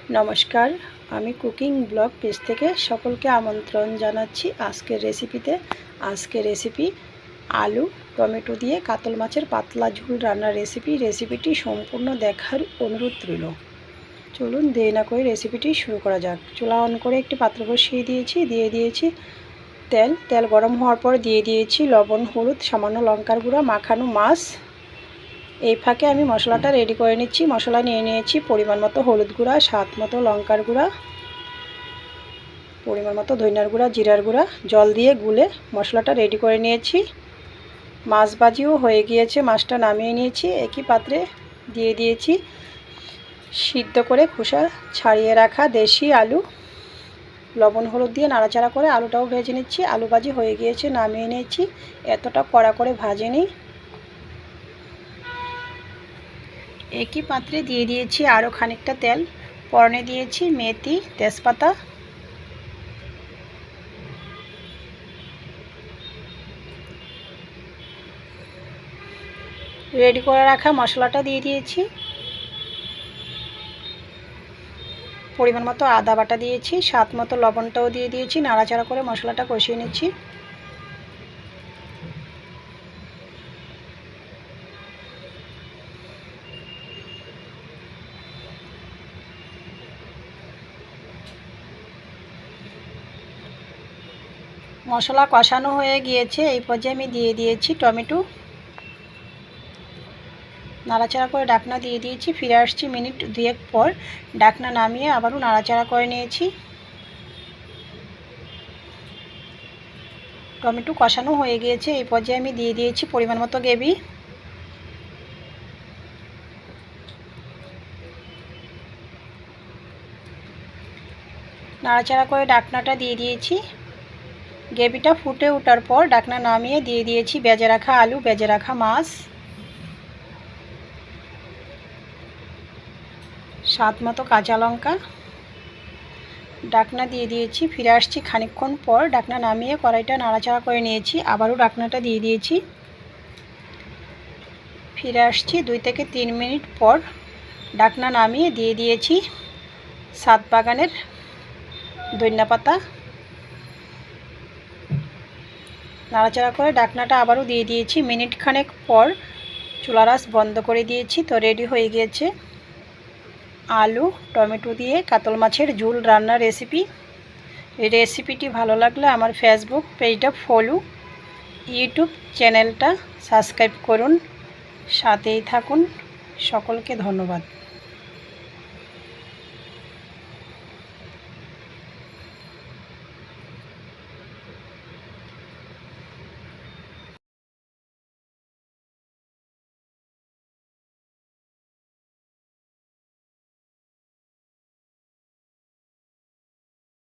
नमस्कार आमी cooking blog page থেকে সকলকে আমন্ত্রণ জানাচ্ছি আজকের রেসিপিতে। আজকের রেসিপি আলু টমেটো দিয়ে কাতল মাছের পাতলা ঝোল রান্নার রেসিপিটি সম্পূর্ণ দেখার অনুরোধ রইল। চলুন দেরি না করে রেসিপিটি শুরু করা যাক। চুলা অন করে একটি পাত্র বসিয়ে দিয়েছি তেল গরম হওয়ার পর দিয়ে দিয়েছি লবণ হলুদ সামান্য লঙ্কার গুঁড়া মাখানো মাছ। এই ফাঁকে আমি মশলাটা রেডি করে নিচ্ছি। মশলা নিয়ে নিয়েছি পরিমাণ মতো হলুদ গুঁড়া, স্বাদ মতো লঙ্কার গুঁড়া, পরিমাণ মতো ধনিয়ার গুঁড়া, জিরার গুঁড়া, জল দিয়ে গুলে মশলাটা রেডি করে নিয়েছি। মাছ ভাজিও হয়ে গিয়েছে, মাছটা নামিয়ে নিয়েছি। একই পাত্রে দিয়ে দিয়েছি সিদ্ধ করে খোসা ছাড়িয়ে রাখা দেশি আলু। লবণ হলুদ দিয়ে নাড়াচাড়া করে আলুটাও ভেজে নিচ্ছি। আলু ভাজি হয়ে গিয়েছে, নামিয়ে নিয়েছি। এতটা কড়া করে ভাজেনি। একই পাত্রে দিয়ে দিয়েছি আরও খানিকটা তেল, ফোড়নে দিয়েছি মেথি তেজপাতা, রেডি করে রাখা মশলাটা দিয়ে দিয়েছি, পরিমাণ মতো আদা বাটা দিয়েছি, স্বাদ মতো লবণটাও দিয়ে দিয়েছি। নাড়াচাড়া করে মশলাটা কষিয়ে নিচ্ছি। মশলা কষানো হয়ে গিয়েছে, এই পর্যায়ে আমি দিয়ে দিয়েছি টমেটো। নাড়াচাড়া করে ঢাকনা দিয়ে দিয়েছি। ফিরে আসছি মিনিট দুয়েক পর। ঢাকনা নামিয়ে আবারও নাড়াচাড়া করে নিয়েছি। টমেটো কষানো হয়ে গিয়েছে, এই পর্যায়ে আমি দিয়ে দিয়েছি পরিমাণ মতো গ্রেভি। নাড়াচাড়া করে ঢাকনাটা দিয়ে দিয়েছি। গ্রেভিটা ফুটে ওঠার পর ঢাকনা নামিয়ে দিয়ে দিয়েছি ভেজে রাখা আলু, ভেজে রাখা মাছ, স্বাদ মতো কাঁচা লঙ্কা। ঢাকনা দিয়ে দিয়েছি। ফিরে আসছি খানিকক্ষণ পর। ঢাকনা নামিয়ে কড়াইটা নাড়াচাড়া করে নিয়েছি। আবারও ঢাকনাটা দিয়ে দিয়েছি। ফিরে আসছি 2 থেকে 3 মিনিট পর। ঢাকনা নামিয়ে দিয়ে দিয়েছি ছাদ বাগানের ধনিয়া পাতা। নাড়াচাড়া করে ঢাকনাটা আবারও দিয়ে দিয়েছি। মিনিট খানেক পর চুলার আঁচ বন্ধ করে দিয়েছি। তো রেডি হয়ে গিয়েছে আলু টমেটো দিয়ে কাতল মাছের ঝোল রান্নার রেসিপি। এই রেসিপিটি ভালো লাগলে আমার ফেসবুক পেজটা ফলো, ইউটিউব চ্যানেলটা সাবস্ক্রাইব করুন, সাথেই থাকুন। সকলকে ধন্যবাদ।